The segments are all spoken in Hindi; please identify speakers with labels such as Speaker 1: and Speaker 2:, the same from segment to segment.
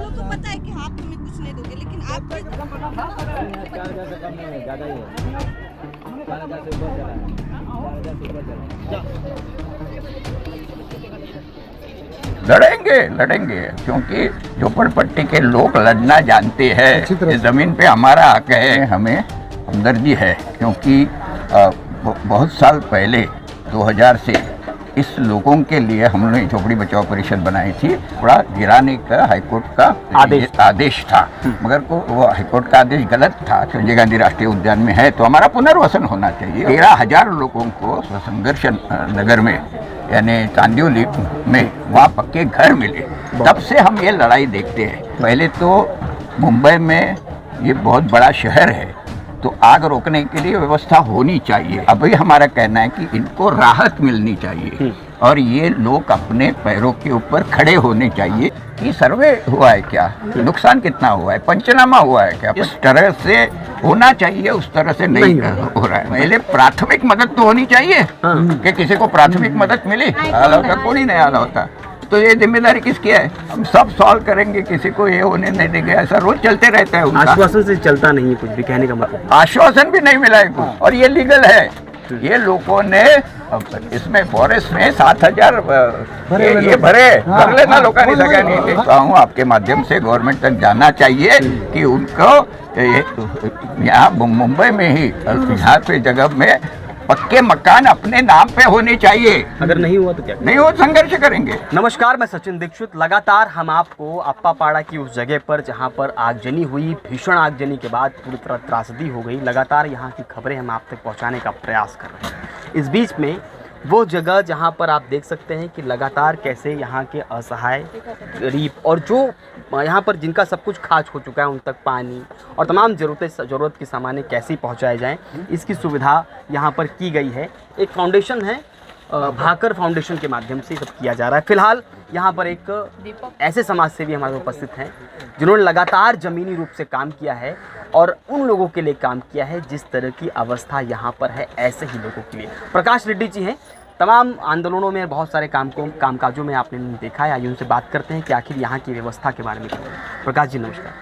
Speaker 1: वो तो पता है कि आप हमें कुछ नहीं दोगे, लेकिन आप
Speaker 2: 4,000 से कम नहीं है, ज़्यादा ही है। 4,000 से ऊपर चला है, 4,000 से ऊपर चला है।
Speaker 3: लड़ेंगे लड़ेंगे, क्योंकि झोपड़पट्टी के लोग लड़ना जानते हैं। इस ज़मीन पे हमारा हक है, हमें हमदर्दी है, क्योंकि बहुत साल पहले 2000 से इस लोगों के लिए हमने झोपड़ी बचाओ परिषद बनाई थी। थोड़ा गिराने का हाईकोर्ट का आदेश था, मगर वो हाईकोर्ट का आदेश गलत था। संजय गांधी राष्ट्रीय उद्यान में है तो हमारा पुनर्वसन होना चाहिए। 13,000 लोगों को संघर्ष नगर में यानी चांदियोली में वहाँ पक्के घर मिले। तब से हम ये लड़ाई देखते हैं। पहले तो मुंबई में ये बहुत बड़ा शहर है, तो आग रोकने के लिए व्यवस्था होनी चाहिए। अभी हमारा कहना है कि इनको राहत मिलनी चाहिए और ये लोग अपने पैरों के ऊपर खड़े होने चाहिए। कि सर्वे हुआ है क्या, नुकसान कितना हुआ है, पंचनामा हुआ है क्या, इस तरह से होना चाहिए, उस तरह से नहीं हो रहा है। पहले प्राथमिक मदद तो होनी चाहिए कि किसी को प्राथमिक मदद मिली, आला होता कोई नहीं आला होता। तो ये जिम्मेदारी किसकी है? हम सब सॉल्व करेंगे, किसी को ये होने नहीं देंगे। ऐसा रोज चलते रहता है उनका।
Speaker 4: आश्वासन से चलता नहीं है कुछ भी, कहने का मतलब
Speaker 3: आश्वासन भी नहीं मिला है कुछ, और ये लीगल है। ये लोगों ने इसमें फॉरेस्ट में 7,000 ये भर लेना लोगों ने सका नहीं। देखता हूँ आपके माध्यम से गवर्नमेंट तक जाना चाहिए कि उनको यहाँ मुंबई में ही यहाँ पे जगह में पक्के मकान अपने नाम पे होने चाहिए।
Speaker 4: अगर नहीं हुआ तो क्या
Speaker 3: नहीं हो, संघर्ष करेंगे।
Speaker 4: नमस्कार, मैं सचिन दीक्षित। लगातार हम आपको अप्पापाड़ा की उस जगह पर जहां पर आगजनी हुई, भीषण आगजनी के बाद पूरी तरह त्रासदी हो गई, लगातार यहां की खबरें हम आप तक पहुंचाने का प्रयास कर रहे हैं। इस बीच में वो जगह जहां पर आप देख सकते हैं कि लगातार कैसे यहाँ के असहाय गरीब और जो यहाँ पर जिनका सब कुछ खाच हो चुका है उन तक पानी और तमाम ज़रूरत की सामानें कैसे पहुँचाए जाएँ, इसकी सुविधा यहाँ पर की गई है। एक फाउंडेशन है, भाकर फाउंडेशन के माध्यम से सब किया जा रहा है। फिलहाल यहाँ पर एक ऐसे समाज सेवी हमारे उपस्थित हैं जिन्होंने लगातार ज़मीनी रूप से काम किया है और उन लोगों के लिए काम किया है जिस तरह की अवस्था यहाँ पर है, ऐसे ही लोगों के लिए। प्रकाश रेड्डी जी हैं, तमाम आंदोलनों में बहुत सारे कामकाजों में आपने देखा है। आइए उनसे बात करते हैं कि आखिर यहाँ की व्यवस्था के बारे में क्या है। प्रकाश जी नमस्कार।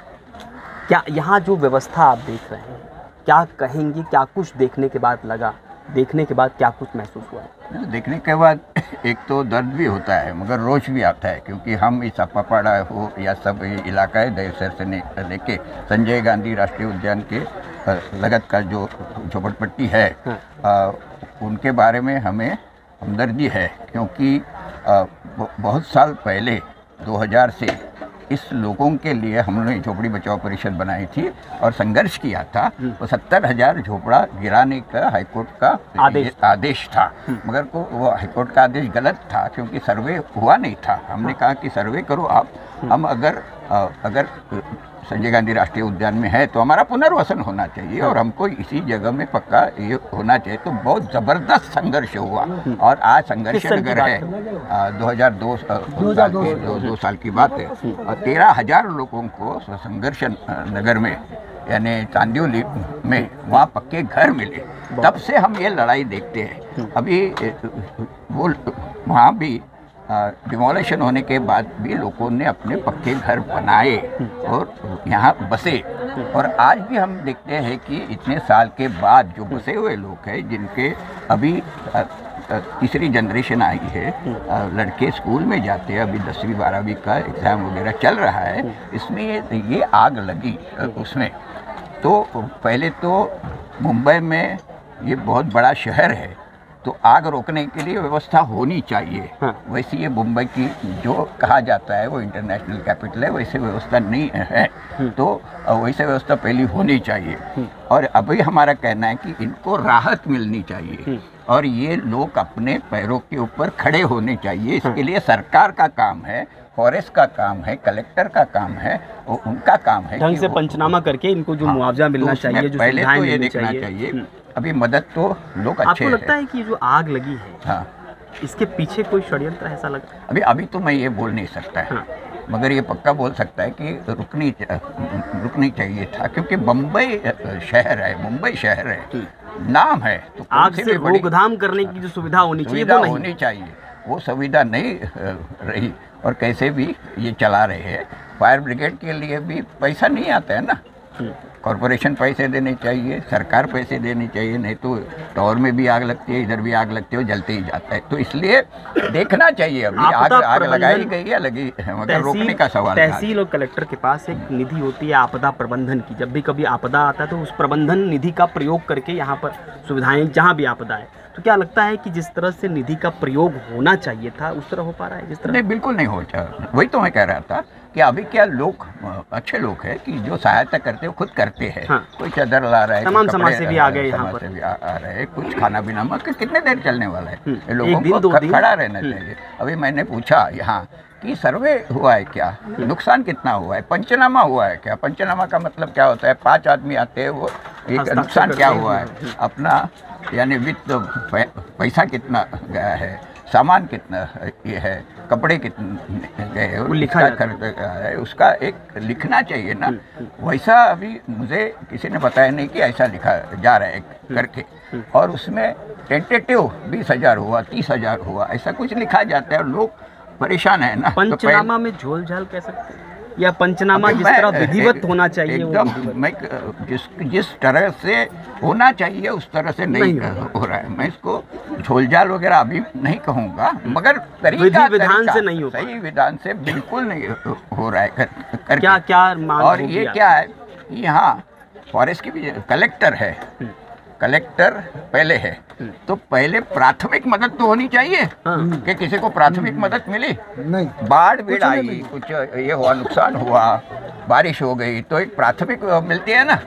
Speaker 4: क्या यहाँ जो व्यवस्था आप देख रहे हैं, क्या कहेंगे, क्या कुछ देखने के बाद लगा, देखने के बाद क्या कुछ महसूस हुआ है?
Speaker 3: देखने के बाद एक तो दर्द भी होता है, मगर रोष भी आता है, क्योंकि हम इस अप्पापाड़ा हो या सब इलाका है दहशर से लेके संजय गांधी राष्ट्रीय उद्यान के लगत का जो झोपड़पट्टी है, उनके बारे में हमें हमदर्दी है, क्योंकि बहुत साल पहले 2000 से इस लोगों के लिए हमने झोपड़ी बचाओ परिषद बनाई थी और संघर्ष किया था। तो 70,000 झोपड़ा गिराने का हाईकोर्ट का आदेश था, मगर वो हाईकोर्ट का आदेश गलत था, क्योंकि सर्वे हुआ नहीं था। हमने कहा कि सर्वे करो आप, हम अगर संजय गांधी राष्ट्रीय उद्यान में है तो हमारा पुनर्वसन होना चाहिए और हमको इसी जगह में पक्का ये होना चाहिए। तो बहुत ज़बरदस्त संघर्ष हुआ और आज संघर्ष नगर है 2 साल की बात है, और 13,000 लोगों को संघर्ष नगर में यानी चांदियोली में वहाँ पक्के घर मिले। तब से हम ये लड़ाई देखते हैं। अभी वो वहाँ भी डिमोलेशन होने के बाद भी लोगों ने अपने पक्के घर बनाए और यहाँ बसे, और आज भी हम देखते हैं कि इतने साल के बाद जो बसे हुए लोग हैं, जिनके अभी तीसरी जनरेशन आई है, लड़के स्कूल में जाते हैं, अभी 10वीं 12वीं का एग्ज़ाम वगैरह चल रहा है, इसमें ये आग लगी उसमें। तो पहले तो मुंबई में ये बहुत बड़ा शहर है, तो आग रोकने के लिए व्यवस्था होनी चाहिए। वैसे ये मुंबई की जो कहा जाता है वो इंटरनेशनल कैपिटल है, वैसे व्यवस्था नहीं है, तो वैसे व्यवस्था पहले होनी चाहिए। और अभी हमारा कहना है कि इनको राहत मिलनी चाहिए और ये लोग अपने पैरों के ऊपर खड़े होने चाहिए। इसके लिए सरकार का काम है, फॉरेस्ट का काम है, कलेक्टर का काम है, वो उनका काम है
Speaker 4: ढंग से पंचनामा करके इनको जो मुआवजा मिलना चाहिए, जो
Speaker 3: पहले तो ये देखना चाहिए। अभी मदद तो लोग अच्छे
Speaker 4: आपको लगता है कि जो आग लगी है,
Speaker 3: हाँ,
Speaker 4: इसके पीछे कोई षड्यंत्र ऐसा लगा?
Speaker 3: अभी तो मैं ये बोल नहीं सकता है, मगर ये पक्का बोल सकता है कि रुकनी चाहिए था, क्योंकि मुंबई शहर है, मुंबई शहर है, नाम है, तो
Speaker 4: आग से रोकथाम करने की जो सुविधा होनी चाहिए वो नहीं
Speaker 3: होनी चाहिए। वो सुविधा नहीं रही, और कैसे भी ये चला रहे हैं। फायर ब्रिगेड के लिए भी पैसा नहीं आता है ना, कॉरपोरेशन पैसे देने चाहिए, सरकार पैसे देनी चाहिए, नहीं तो टावर में भी आग लगती है, इधर भी आग लगती है, जलते ही जाता है। तो इसलिए देखना चाहिए। अभी आग लगाई गई है, लगी मगर रोकने का सवाल है।
Speaker 4: तहसील और कलेक्टर के पास एक निधि होती है आपदा प्रबंधन की। जब भी कभी आपदा आता है तो उस प्रबंधन निधि का प्रयोग करके यहाँ पर सुविधाएं, जहाँ भी आपदा है, तो क्या लगता है कि जिस तरह से निधि का प्रयोग होना चाहिए था उस तरह हो पा रहा है जिस तरह?
Speaker 3: नहीं, बिल्कुल नहीं हो रहा। वही तो मैं कह रहा था कि अभी क्या लोग अच्छे लोग हैं कि जो सहायता करते हैं खुद करते हैं।
Speaker 4: हाँ।
Speaker 3: कोई चादर ला रहा है,
Speaker 4: तमाम समाज से भी आ गए, यहाँ पर
Speaker 3: से भी आ रहे हैं, कुछ खाना पीना मगर कितने देर चलने वाला है,
Speaker 4: एक
Speaker 3: लोगों
Speaker 4: दिन,
Speaker 3: को
Speaker 4: दो दिन।
Speaker 3: खड़ा रहना चाहिए। अभी मैंने पूछा यहाँ कि सर्वे हुआ है क्या, नुकसान कितना हुआ है, पंचनामा हुआ है क्या? पंचनामा का मतलब क्या होता है? 5 आदमी आते हैं, वो एक नुकसान क्या हुआ है अपना, यानी वित्त पैसा कितना गया है, सामान कितना ये है, कपड़े कितने गए,
Speaker 4: लिखा
Speaker 3: खर्च है, उसका एक लिखना चाहिए ना। वैसा अभी मुझे किसी ने बताया नहीं कि ऐसा लिखा जा रहा है करके, और उसमें टेंटेटिव 20,000 हुआ, 30,000 हुआ, ऐसा कुछ लिखा जाता है और लोग परेशान है ना।
Speaker 4: पंचनामा में झोल झाल कह सकते हैं, या पंचनामा जिस तरह विधिवत होना चाहिए
Speaker 3: एकदम मैं जिस तरह से होना चाहिए उस तरह से नहीं हो रहा है। मैं इसको झोलझाल वगैरह अभी नहीं कहूँगा, मगर तरीका
Speaker 4: विधान से नहीं हो,
Speaker 3: सही विधान से बिल्कुल नहीं हो रहा है कर
Speaker 4: क्या क्या मांग
Speaker 3: और ये क्या है कि यहाँ फॉरेस्ट की भी कलेक्टर है, कलेक्टर पहले है, तो पहले प्राथमिक मदद तो होनी चाहिए कि किसी को प्राथमिक मदद मिली नहीं। बाढ़ भीड़ आई, कुछ ये हुआ, नुकसान हुआ, बारिश हो गई, तो एक प्राथमिक मिलती है ना,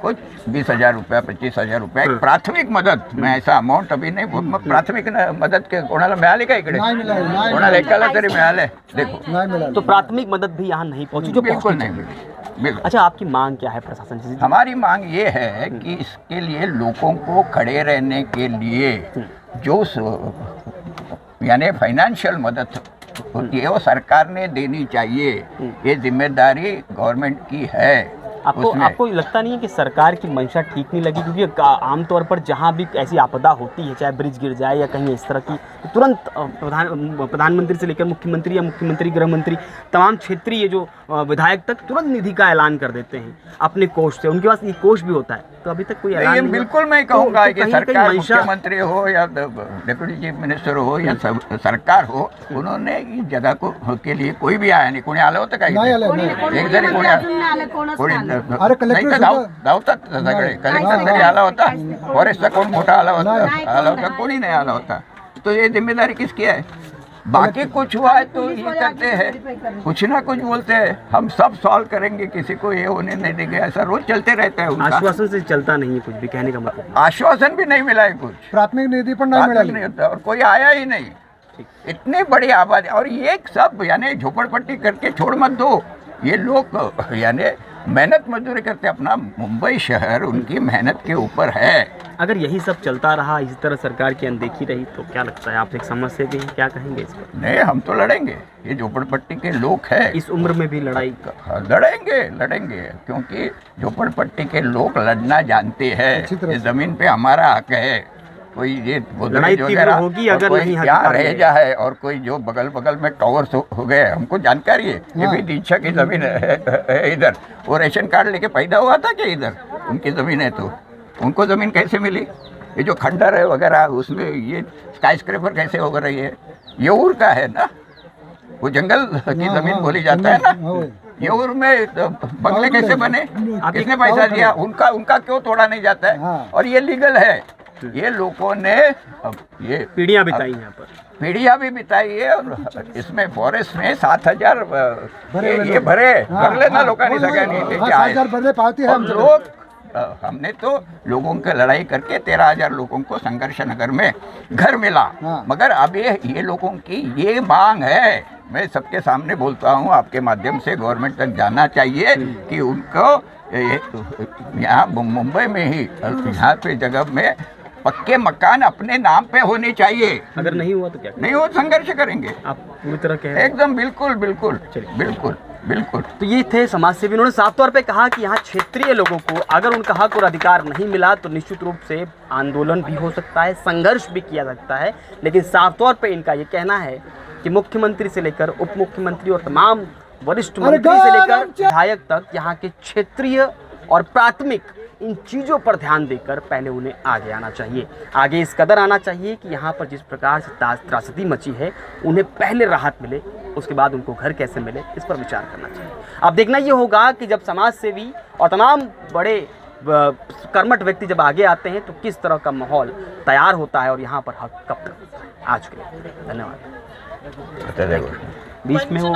Speaker 3: कुछ 20,000 रुपया, 25,000 रुपया, एक प्राथमिक मदद। मैं ऐसा अमाउंट अभी नहीं, प्राथमिक मदद के कोणाला मिळाली का इकडे? कोणाला एकाला तरी मिळाले? देखो,
Speaker 4: तो प्राथमिक मदद भी यहाँ नहीं पहुँची, जो
Speaker 3: बिल्कुल नहीं मिली।
Speaker 4: अच्छा, आपकी मांग क्या है प्रशासन से?
Speaker 3: हमारी मांग ये है कि इसके लिए लोगों को खड़े रहने के लिए जो यानी फाइनेंशियल मदद होती है वो सरकार ने देनी चाहिए। ये जिम्मेदारी गवर्नमेंट की है।
Speaker 4: आपको लगता नहीं है कि सरकार की मंशा ठीक नहीं लगी? क्योंकि आमतौर पर जहाँ भी ऐसी आपदा होती है, चाहे ब्रिज गिर जाए या कहीं इस तरह की, तो तुरंत प्रधानमंत्री से लेकर मुख्यमंत्री या मुख्यमंत्री गृह मंत्री, तमाम क्षेत्रीय जो विधायक तक तुरंत निधि का ऐलान कर देते हैं अपने कोष से। उनके पास ये कोष भी होता है, तो अभी तक कोई ऐलान नहीं।
Speaker 3: बिल्कुल मैं कहूँगा कि सरकार, मुख्यमंत्री हो या डिप्टी चीफ मिनिस्टर हो या सरकार हो, उन्होंने इस जगह को के लिए कोई भी आया नाही. कोणी आलं होतं का? एक जरी कोणी धावतात सगळे. कलेक्टर तरी आला होता, फॉरेस्टचा कोण मोठा आला होता, कोणी नहीं आला होता. तो ये जिम्मेदारी किसकी है? बाकी कुछ हुआ है तो ये करते हैं, कुछ ना कुछ बोलते हैं, हम सब सॉल्व करेंगे, किसी को ये होने नहीं देंगे, ऐसा रोज चलते रहता है.
Speaker 4: आश्वासन से चलता नहीं है कुछ भी, कहने का मतलब.
Speaker 3: आश्वासन भी नहीं मिला है, कुछ
Speaker 5: प्राथमिक निधि पर नहीं
Speaker 3: होता और कोई आया ही नहीं. इतनी बड़ी आबादी और ये सब यानी झोपड़पट्टी करके छोड़ मत दो. ये लोग यानी मेहनत मजदूरी करते, अपना मुंबई शहर उनकी मेहनत के ऊपर है.
Speaker 4: अगर यही सब चलता रहा, इसी तरह सरकार की अनदेखी रही, तो क्या लगता है आप एक समझ से भी क्या कहेंगे इस पर?
Speaker 3: नहीं, हम तो लड़ेंगे. ये झोपड़पट्टी के लोग हैं,
Speaker 4: इस उम्र में भी लड़ाई
Speaker 3: लड़ेंगे क्योंकि झोपड़पट्टी के लोग लड़ना जानते हैं. जमीन पे हमारा हक है. कोई ये
Speaker 4: लड़ाई तीव्र होगी अगर नहीं
Speaker 3: यहाँ रह जाए और कोई जो बगल में टावर्स हो गए, हमको जानकारी है. ये भी दीक्षा की जमीन है इधर. वो रेशन कार्ड लेके पैदा हुआ था कि इधर उनकी जमीन है, तो उनको ज़मीन कैसे मिली? ये जो खंडर है वगैरह, उसमें ये स्काईस्क्रेपर कैसे हो रही है? ये उर का है ना, वो जंगल की ज़मीन बोली जाता है ना. ये उर में बंगले कैसे बने? किसने पैसा दिया? उनका क्यों तोड़ा नहीं जाता है? और ये लीगल है. ये लोगों ने ये
Speaker 4: पीढ़ियाँ बिताई यहाँ पर,
Speaker 3: पीढ़ियाँ भी बिताई है. और इसमें फॉरेस्ट में 7,000 ये भरे बंगले ना लोकांनी सगळ्यांनी हम लोग. हमने तो लोगों के लड़ाई करके 13,000 लोगों को संघर्ष नगर में घर मिला. मगर अब ये लोगों की ये मांग है, मैं सबके सामने बोलता हूँ, आपके माध्यम से गवर्नमेंट तक जाना चाहिए कि उनको यहाँ मुंबई में ही यहाँ पे जगह में पक्के मकान अपने नाम पे होने चाहिए.
Speaker 4: अगर नहीं हुआ तो क्या?
Speaker 3: नहीं हो, संघर्ष करेंगे
Speaker 4: आप पूरी तरह कह रहे हैं.
Speaker 3: एकदम बिल्कुल. बिल्कुल।
Speaker 4: तो ये थे समाजसेवी। उन्होंने साफ तौर पे कहा कि यहाँ क्षेत्रीय लोगों को अगर उनका हक और अधिकार नहीं मिला तो निश्चित रूप से आंदोलन भी हो सकता है, संघर्ष भी किया सकता है, लेकिन साफ तौर पे इनका ये कहना है कि मुख्यमंत्री से लेकर उप मुख्यमंत्री और तमाम वरिष्ठ मंत्री से लेकर विधायक तक यहाँ के क्षेत्रीय और प्राथमिक इन चीज़ों पर ध्यान देकर पहले उन्हें आगे आना चाहिए। आगे इस कदर आना चाहिए कि यहाँ पर जिस प्रकार से त्रासदी मची है उन्हें पहले राहत मिले, उसके बाद उनको घर कैसे मिले इस पर विचार करना चाहिए। अब देखना ये होगा कि जब समाज सेवी और तमाम बड़े कर्मठ व्यक्ति जब आगे आते हैं तो किस तरह का माहौल तैयार होता है और यहाँ पर हक कब तक होता है। आज के लिए धन्यवाद।
Speaker 3: देखो
Speaker 4: बीच में वो